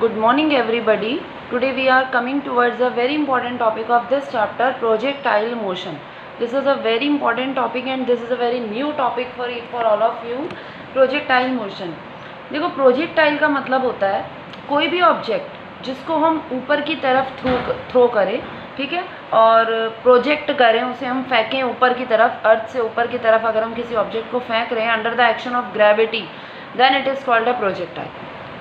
Good morning everybody. Today we are coming towards a very important topic of this chapter, projectile motion. This is a very important topic and this is a very new topic for all of you. Projectile motion. देखो projectile का मतलब होता है कोई भी object जिसको हम ऊपर की तरफ थ्रो करें, ठीक है, और प्रोजेक्ट करें, उसे हम फेंकें ऊपर की तरफ, अर्थ से ऊपर की तरफ अगर हम किसी ऑब्जेक्ट को फेंक रहे हैं under the action of gravity, then it is called a projectile.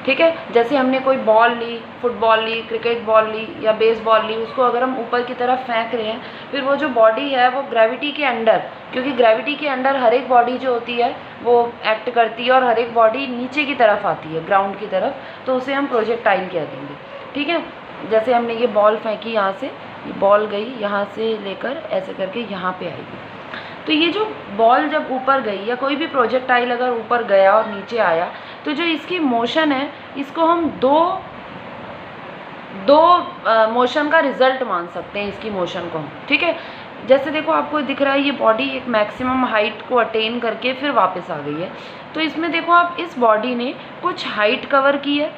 ठीक है, जैसे हमने कोई बॉल ली, फुटबॉल ली, क्रिकेट बॉल ली या बेसबॉल ली, उसको अगर हम ऊपर की तरफ फेंक रहे हैं, फिर वो जो बॉडी है वो ग्रेविटी के अंडर, क्योंकि ग्रेविटी के अंडर हर एक बॉडी जो होती है वो एक्ट करती है और हर एक बॉडी नीचे की तरफ आती है, ग्राउंड की तरफ, तो उसे हम प्रोजेक्टाइल कह देंगे. ठीक है, जैसे हमने ये बॉल फेंकी, यहाँ से ये बॉल गई, यहाँ से लेकर ऐसे करके यहाँ पे आएगी. तो ये जो बॉल जब ऊपर गई या कोई भी प्रोजेक्टाइल अगर ऊपर गया और नीचे आया, तो जो इसकी मोशन है इसको हम दो मोशन का रिजल्ट मान सकते हैं, इसकी मोशन को हम. ठीक है, जैसे देखो आपको दिख रहा है ये बॉडी एक मैक्सिमम हाइट को अटेन करके फिर वापस आ गई है. तो इसमें देखो आप, इस बॉडी ने कुछ हाइट कवर की है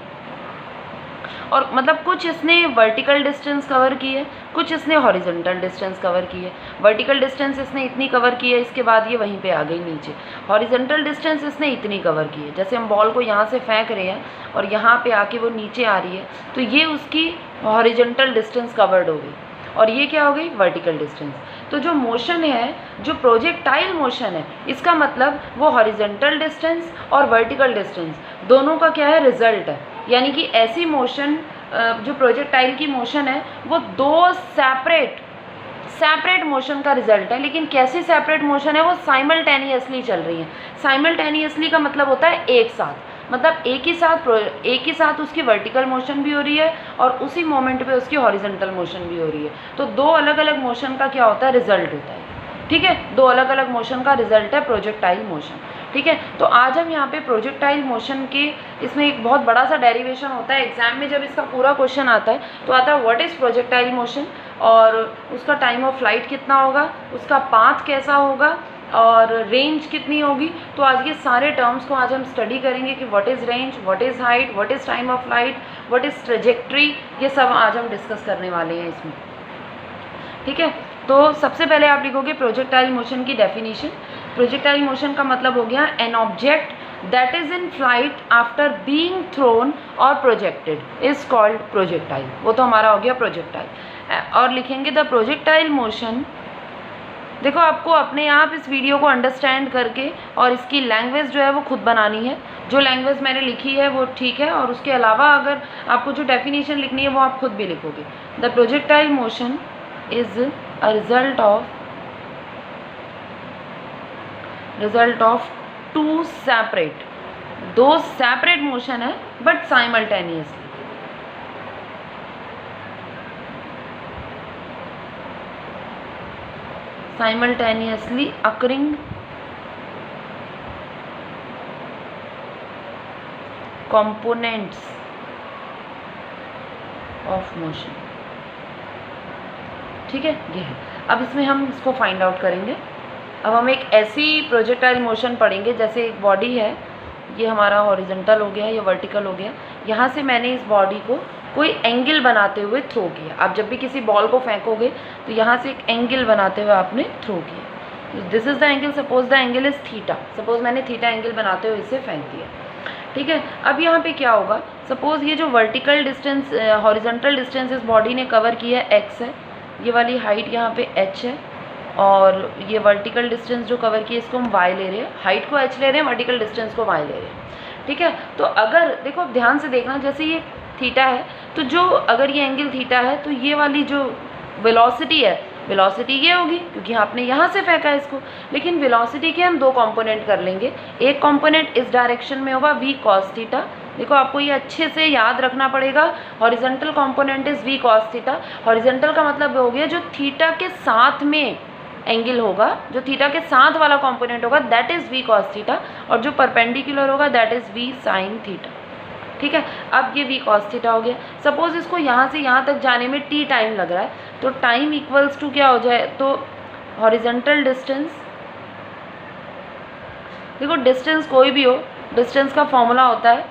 और मतलब कुछ इसने वर्टिकल डिस्टेंस कवर की है, कुछ इसने हॉरिजॉन्टल डिस्टेंस कवर की है. वर्टिकल डिस्टेंस इसने इतनी कवर की है, इसके बाद ये वहीं पे आ गई नीचे. हॉरिजॉन्टल डिस्टेंस इसने इतनी कवर की है, जैसे हम बॉल को यहाँ से फेंक रहे हैं और यहाँ पे आके वो नीचे आ रही है, तो ये उसकी हॉरिजॉन्टल डिस्टेंस कवर्ड हो गई और ये क्या हो गई, वर्टिकल डिस्टेंस. तो जो मोशन है, जो प्रोजेक्टाइल मोशन है, इसका मतलब वो हॉरिजॉन्टल डिस्टेंस और वर्टिकल डिस्टेंस दोनों का क्या है, रिजल्ट है. यानी कि ऐसी मोशन, जो प्रोजेक्टाइल की मोशन है, वो दो सेपरेट मोशन का रिजल्ट है. लेकिन कैसी सेपरेट मोशन है, वो साइमल्टेनियसली चल रही है. साइमल्टेनियसली का मतलब होता है एक साथ, मतलब एक ही साथ उसकी वर्टिकल मोशन भी हो रही है और उसी मोमेंट पे उसकी हॉरिजॉन्टल मोशन भी हो रही है. तो दो अलग अलग मोशन का क्या होता है, रिजल्ट होता है. ठीक है, दो अलग अलग मोशन का रिजल्ट है प्रोजेक्टाइल मोशन. ठीक है, तो आज हम यहाँ पे प्रोजेक्टाइल मोशन के, इसमें एक बहुत बड़ा सा डेरिवेशन होता है. एग्जाम में जब इसका पूरा क्वेश्चन आता है तो आता है व्हाट इज़ प्रोजेक्टाइल मोशन, और उसका टाइम ऑफ फ्लाइट कितना होगा, उसका पाथ कैसा होगा और रेंज कितनी होगी. तो आज ये सारे टर्म्स को आज हम स्टडी करेंगे कि what is range, what is height, what is time of flight, what is trajectory, ये सब आज हम डिस्कस करने वाले हैं इसमें. ठीक है, तो सबसे पहले आप लिखोगे प्रोजेक्टाइल मोशन की डेफिनेशन. प्रोजेक्टाइल मोशन का मतलब हो गया an object that is in flight after being thrown और प्रोजेक्टेड इज़ कॉल्ड प्रोजेक्टाइल. वो तो हमारा हो गया प्रोजेक्टाइल. और लिखेंगे द प्रोजेक्टाइल मोशन. देखो आपको अपने आप इस वीडियो को अंडरस्टैंड करके और इसकी लैंग्वेज जो है वो खुद बनानी है. जो लैंग्वेज मैंने लिखी है वो ठीक है, और उसके अलावा अगर आपको जो डेफिनेशन लिखनी है वो आप खुद भी लिखोगे. The projectile motion is a result of two separate, दो सेपरेट मोशन है but simultaneously occurring components of motion. ठीक है, ये है. अब इसमें हम इसको फाइंड आउट करेंगे. अब हम एक ऐसी प्रोजेक्टाइल मोशन पढ़ेंगे, जैसे एक बॉडी है, ये हमारा हॉरिजॉन्टल हो गया, ये वर्टिकल हो गया. यहाँ से मैंने इस बॉडी को कोई एंगल बनाते हुए थ्रो किया. आप जब भी किसी बॉल को फेंकोगे तो यहाँ से एक एंगल बनाते हुए आपने थ्रो किया. This is the angle, suppose the angle is theta. Suppose मैंने थीटा एंगल बनाते हुए इसे फेंक दिया. ठीक है, अब यहाँ पे क्या होगा, सपोज ये जो वर्टिकल डिस्टेंस, हॉरिजॉन्टल डिस्टेंस इस बॉडी ने कवर किया है x है, ये वाली हाइट यहाँ पे h है, और ये वर्टिकल डिस्टेंस जो कवर की है इसको हम y ले रहे हैं. हाइट को h ले रहे हैं, वर्टिकल डिस्टेंस को y ले रहे हैं. ठीक है, तो अगर देखो अब ध्यान से देखना, जैसे ये थीटा है, तो जो अगर ये एंगल थीटा है तो ये वाली जो वेलोसिटी है, वेलोसिटी ये होगी क्योंकि आपने यहाँ से फेंका है इसको. लेकिन वेलोसिटी के हम दो कंपोनेंट कर लेंगे. एक कंपोनेंट इस डायरेक्शन में होगा v cos थीटा. देखो आपको ये अच्छे से याद रखना पड़ेगा. Horizontal component is v cos theta. Horizontal का मतलब हो गया जो थीटा के साथ में एंगल होगा, जो थीटा के साथ वाला कंपोनेंट होगा that is v cos theta, और जो परपेंडिकुलर होगा that is v sin theta. ठीक है, अब ये v cos थीटा हो गया. सपोज इसको यहाँ से यहाँ तक जाने में t टाइम लग रहा है, तो टाइम इक्वल्स टू क्या हो जाए, तो हॉरिजॉन्टल डिस्टेंस, देखो डिस्टेंस कोई भी हो, डिस्टेंस का फॉर्मूला होता है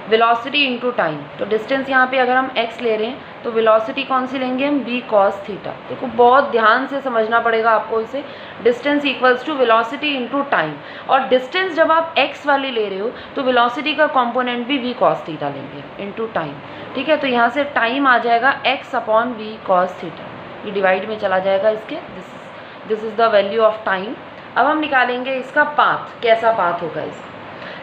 वेलोसिटी इंटू टाइम। तो डिस्टेंस यहाँ पे अगर हम x ले रहे हैं तो वेलोसिटी कौन सी लेंगे हम, v cos थीटा। देखो बहुत ध्यान से समझना पड़ेगा आपको इसे। Distance equals to velocity into time, और डिस्टेंस जब आप x वाली ले रहे हो तो वेलोसिटी का कंपोनेंट भी v cos थीटा लेंगे इंटू टाइम। ठीक है, तो यहाँ से टाइम आ जाएगा x upon v cos theta, ये डिवाइड में चला जाएगा इसके। This is the value of time. अब हम निकालेंगे इसका पाथ, कैसा पाथ होगा इसका।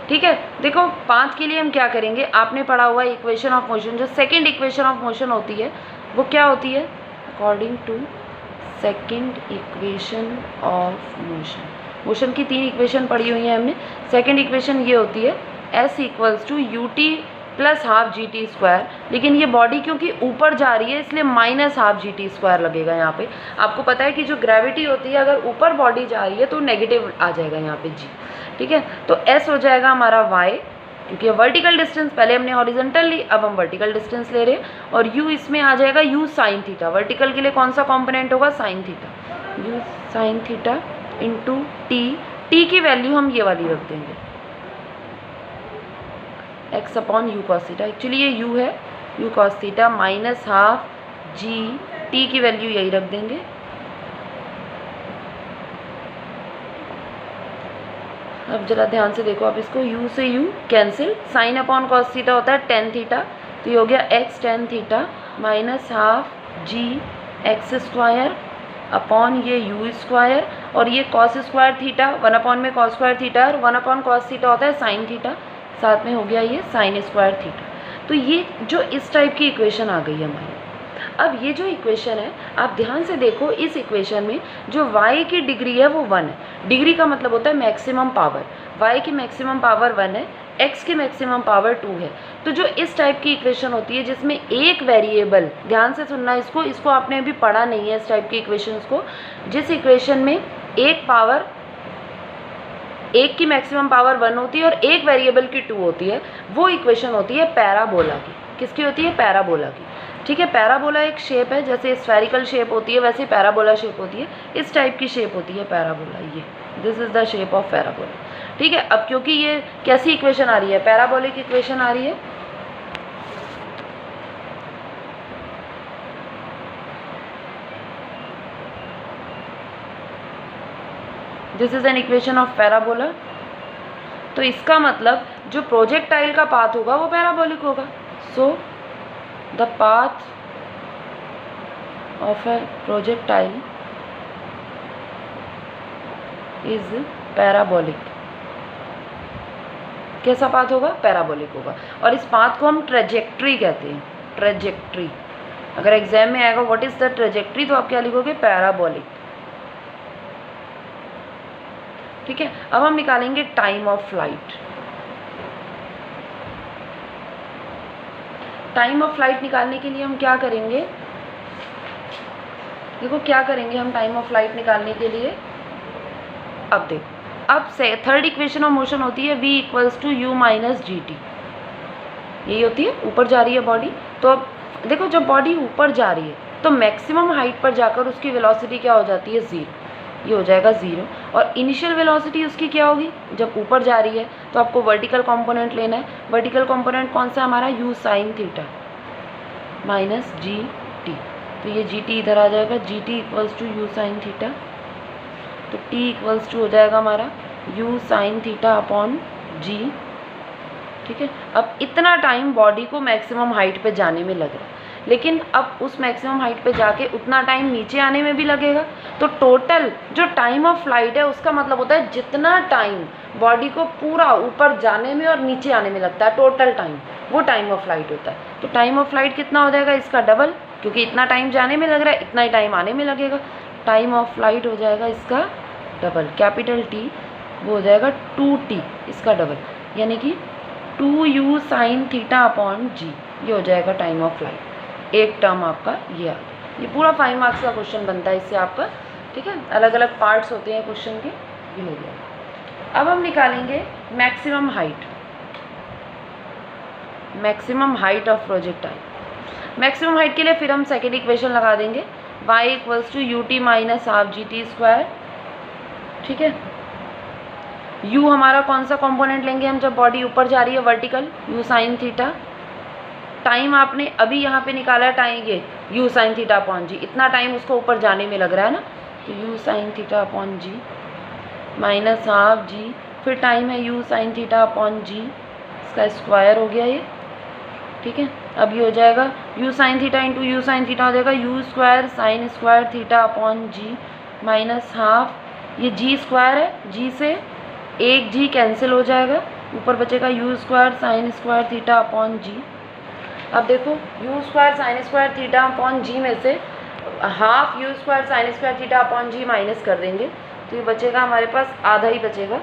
ठीक है, देखो पाथ के लिए हम क्या करेंगे, आपने पढ़ा हुआ इक्वेशन ऑफ मोशन, जो सेकंड इक्वेशन ऑफ मोशन होती है वो क्या होती है, according to second equation of motion. Motion की 3 इक्वेशन पढ़ी हुई हैं हमने। सेकंड इक्वेशन ये होती है s equals to u t plus half g t square, लेकिन ये बॉडी क्योंकि ऊपर जा रही है इसलिए minus half g t square लगेगा यहाँ पे। आपको पता है कि जो ग्रेविटी होती है अगर ऊपर बॉडी जा रही है तो नेगेटिव आ जाएगा यहाँ पे g। ठीक है, तो s हो जाएगा हमारा y, क्योंकि वर्टिकल डिस्टेंस पहले हमने हॉरिजॉन्टल ली, अब हम वर्टिकल डिस्टेंस ले रहे हैं, और u इसमें आ जाएगा u साइन थीटा। वर्टिकल के लिए कौन सा कॉम्पोनेंट होगा, sine theta. u sine theta into t की वैल्यू हम ये वाली रख देंगे x upon u cos theta. Actually ये u है, u cos theta minus half g, t की वैल्यू यही रख देंगे। अब जरा ध्यान से देखो आप इसको, u से u cancel, sine upon cos theta होता है टेन थीटा, तो ये हो गया x tan theta minus half g x square upon ये u स्क्वायर, और ये कॉस स्क्वायर थीटा, 1 अपॉन में कॉस स्क्वायर थीटा और 1 अपॉन कॉस थीटा होता है साइन थीटा, साथ में हो गया ये साइन स्क्वायर थीटा। तो ये जो इस टाइप की इक्वेशन आ गई है हमारी। अब ये जो इक्वेशन है आप ध्यान से देखो, इस इक्वेशन में जो y की डिग्री है वो 1 है। डिग्री का मतलब होता है मैक्सिमम पावर, y की मैक्सिमम पावर 1 है, x की मैक्सिमम पावर 2 है। तो जो इस टाइप की इक्वेशन होती है जिसमें एक वेरिएबल, ध्यान से सुनना इसको आपने अभी पढ़ा नहीं है इस टाइप की इक्वेशंस को, जिस इक्वेशन में एक की मैक्सिमम पावर 1 होती है और एक वेरिएबल की 2 होती है, वो इक्वेशन होती है पैराबोला की। किसकी होती है, पैराबोला की। ठीक है, पैराबोला एक शेप है, जैसे स्फेरिकल शेप होती है वैसे पैराबोला शेप होती है, इस टाइप की शेप होती है पैराबोला। ये this is the shape of parabola. ठीक है, अब क्योंकि ये कैसी इक्वेशन आ रही है, पैराबोलिक इक्वेशन आ रही है, this is an equation of parabola. तो इसका मतलब जो प्रोजेक्टाइल का पाथ होगा वो पैराबोलिक होगा। So the path of A projectile is parabolic. कैसा पाथ होगा, पैराबोलिक होगा। और इस पाथ को हम ट्रेजेक्ट्री कहते हैं, ट्रेजेक्ट्री। अगर एग्जाम में आएगा व्हाट इज द ट्रेजेक्ट्री, तो आप क्या लिखोगे, पैराबोलिक। ठीक है, अब हम निकालेंगे time of flight. Time of flight निकालने के लिए हम क्या करेंगे, देखो क्या करेंगे हम टाइम ऑफ फ्लाइट निकालने के लिए। अब देखो, अब से थर्ड इक्वेशन ऑफ मोशन होती है v equals to u minus g t. यही होती है, ऊपर जा रही है बॉडी। तो अब देखो जब बॉडी ऊपर जा रही है तो मैक्सिमम हाइट पर जाकर उसकी वेलोसिटी क्या हो जाती है, 0। ये हो जाएगा 0। और इनिशियल वेलोसिटी उसकी क्या होगी, जब ऊपर जा रही है तो आपको वर्टिकल कंपोनेंट लेना है। वर्टिकल कंपोनेंट कौन सा हमारा, u sine theta minus g t. तो ये जी टी इधर आ जाएगा, g t equals to u sine theta. तो t इक्वल्स टू हो जाएगा हमारा u sine theta upon g. ठीक है, अब इतना टाइम बॉडी को मैक्सिमम हाइट पे जाने में लग रहा है, लेकिन अब उस मैक्सिमम हाइट पे जाके उतना टाइम नीचे आने में भी लगेगा। तो टोटल जो टाइम ऑफ फ्लाइट है उसका मतलब होता है जितना टाइम बॉडी को पूरा ऊपर जाने में और नीचे आने में लगता है, टोटल टाइम, वो टाइम ऑफ फ्लाइट होता है। तो टाइम ऑफ फ्लाइट कितना हो जाएगा, इसका डबल, क्योंकि इतना टाइम जाने में लग रहा है इतना ही टाइम आने में लगेगा। टाइम ऑफ फ्लाइट हो जाएगा इसका डबल, कैपिटल T, वो हो जाएगा 2T, इसका डबल, यानी कि 2u sign theta upon g. ये हो जाएगा टाइम ऑफ फ्लाइट। एक टर्म आपका ये आ गया। ये पूरा 5 मार्क्स का क्वेश्चन बनता है इससे आपका। ठीक है, अलग अलग पार्ट्स होते हैं क्वेश्चन के, ये हो गया। अब हम निकालेंगे maximum height, maximum height of projectile. Maximum height के लिए फिर हम सेकेंड इक्वेशन लगा देंगे, y equals to u t minus half g t square. ठीक है, यू हमारा कौन सा कंपोनेंट लेंगे हम जब बॉडी ऊपर जा रही है vertical, you sine theta. Time आपने अभी यहाँ पे निकाला है टाइम, ये यू साइन थीटा अपॉन जी, इतना टाइम उसको ऊपर जाने में लग रहा है ना, तो u sine theta upon g minus half g, फिर टाइम है u sine theta upon g, इसका स्क्वायर हो गया ये, ठीक है। अब ये हो जाएगा u sine theta into u sine theta हो जाएगा u square sine square theta upon g minus half, ये जी स्क्वायर है, जी से एक जी कैंसिल हो जाएगा, ऊपर बचेगा u square sine square theta upon g. अब देखो u square sine square theta upon g में से half u square sine square theta upon g minus कर देंगे तो ये बचेगा हमारे पास आधा ही बचेगा,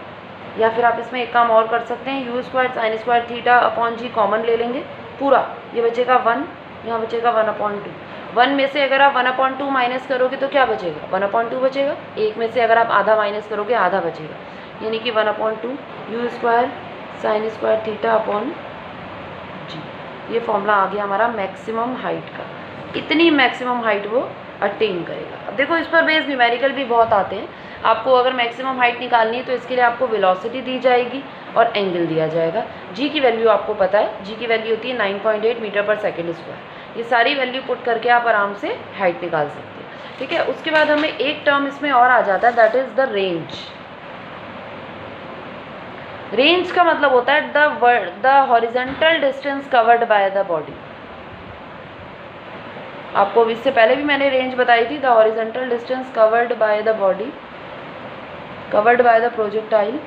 या फिर आप इसमें एक काम और कर सकते हैं, u square sine square theta upon g common ले लेंगे पूरा, ये बचेगा 1, यहाँ बचेगा 1/2। 1 में से अगर आप 1/2 माइनस करोगे तो क्या बचेगा, 1/2 बचेगा। 1 में से अगर आप आधा माइनस करोगे आधा बचेगा, यानी कि 1/2 u square sine square theta upon g. ये फॉर्मूला आ गया हमारा मैक्सिमम हाइट का, इतनी मैक्सिमम हाइट वो अटेन करेगा। अब देखो इस पर बेस न्यूमेरिकल भी बहुत आते हैं, आपको अगर मैक्सिमम हाइट निकालनी है तो इसके लिए आपको वेलोसिटी दी जाएगी और एंगल दिया जाएगा। जी की वैल्यू आपको पता है, जी की वैल्यू होती है 9.8 मीटर पर सेकेंड स्क्वायर। ये सारी वैल्यू पुट करके आप आराम से हाइट निकाल सकते हैं, ठीक है। उसके बाद हमें एक टर्म इसमें और आ जाता है, that is the range. Range का मतलब होता है the horizontal distance covered by the body. आपको इससे पहले भी मैंने रेंज बताई थी, the horizontal distance covered by the body, covered by the projectile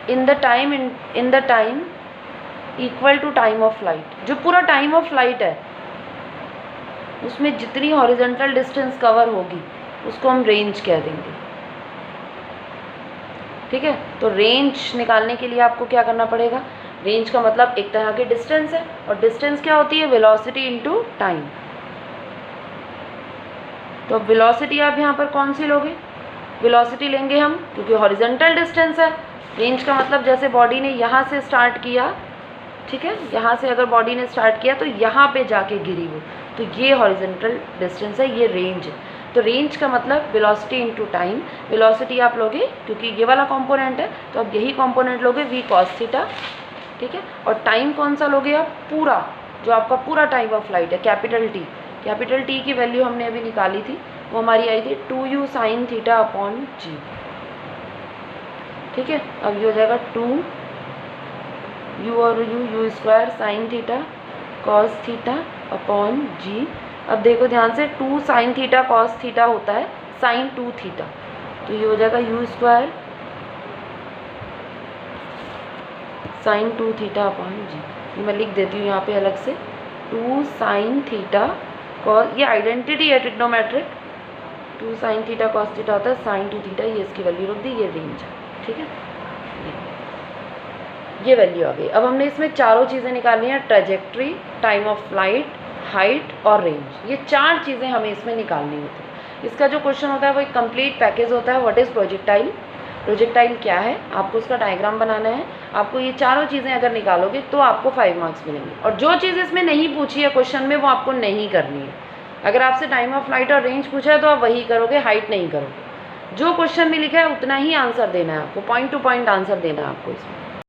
in the time equal to time of flight. जो पूरा टाइम ऑफ फ्लाइट है उसमें जितनी हॉरिजॉन्टल डिस्टेंस कवर होगी उसको हम रेंज कह देंगे, ठीक है। तो रेंज निकालने के लिए आपको क्या करना पड़ेगा, रेंज का मतलब एक तरह की डिस्टेंस है, और डिस्टेंस क्या होती है, वेलोसिटी इनटू टाइम। तो वेलोसिटी आप यहाँ पर कौन सी लोगे, वेलोसिटी लेंगे हम क्योंकि हॉरिजॉन्टल डिस्टेंस है। रेंज का मतलब जैसे बॉडी ने यहाँ से स्टार्ट किया, ठीक है, यहाँ से अगर बॉडी ने स्टार्ट किया तो यहाँ पे जाके गिरी वो, तो ये हॉरिजॉन्टल डिस्टेंस है, ये रेंज है। तो रेंज का मतलब वेलोसिटी इनटू टाइम। वेलोसिटी आप लोगे क्योंकि ये वाला कंपोनेंट है तो अब यही कंपोनेंट लोगे v cos थीटा, ठीक है। और टाइम कौन सा लोगे आप, पूरा जो आपका पूरा टाइम ऑफ फ्लाइट है, कैपिटल टी। कैपिटल टी की वैल्यू हमने अभी निकाली थी, वो हमारी आई थी 2u sign theta upon g, ठीक है। अब ये हो जाएगा 2u और u square sine theta cos theta upon g. अब देखो ध्यान से, 2 साइन थीटा कॉस थीटा होता है साइन 2 थीटा, तो ये हो जाएगा u square sine 2 theta upon g. ये मैं लिख देती हूँ यहाँ पे अलग से, 2 साइन थीटा कॉस, ये आइडेंटिटी है trigonometric, 2 sign theta cos theta होता है साइन 2 थीटा, ये इसकी वैल्यू रख दी, ये रेंज है, ठीक है। ये वैल्यू आ गई। अब हमने इसमें चारों चीज़ें निकालनी है, trajectory, time of flight, height और रेंज। ये 4 चीज़ें हमें इसमें निकालनी होती है। इसका जो क्वेश्चन होता है वो एक कंप्लीट पैकेज होता है, व्हाट इज़ प्रोजेक्टाइल, प्रोजेक्टाइल क्या है, आपको उसका डायग्राम बनाना है। आपको ये चारों चीज़ें अगर निकालोगे तो आपको 5 मार्क्स मिलेंगे, और जो चीज़ इसमें नहीं पूछी है क्वेश्चन में वो आपको नहीं करनी है। अगर आपसे टाइम ऑफ फ्लाइट और रेंज पूछा है तो आप वही करोगे, हाइट नहीं करोगे। जो क्वेश्चन में लिखा है उतना ही आंसर देना है आपको, पॉइंट टू पॉइंट आंसर देना है आपको इसमें।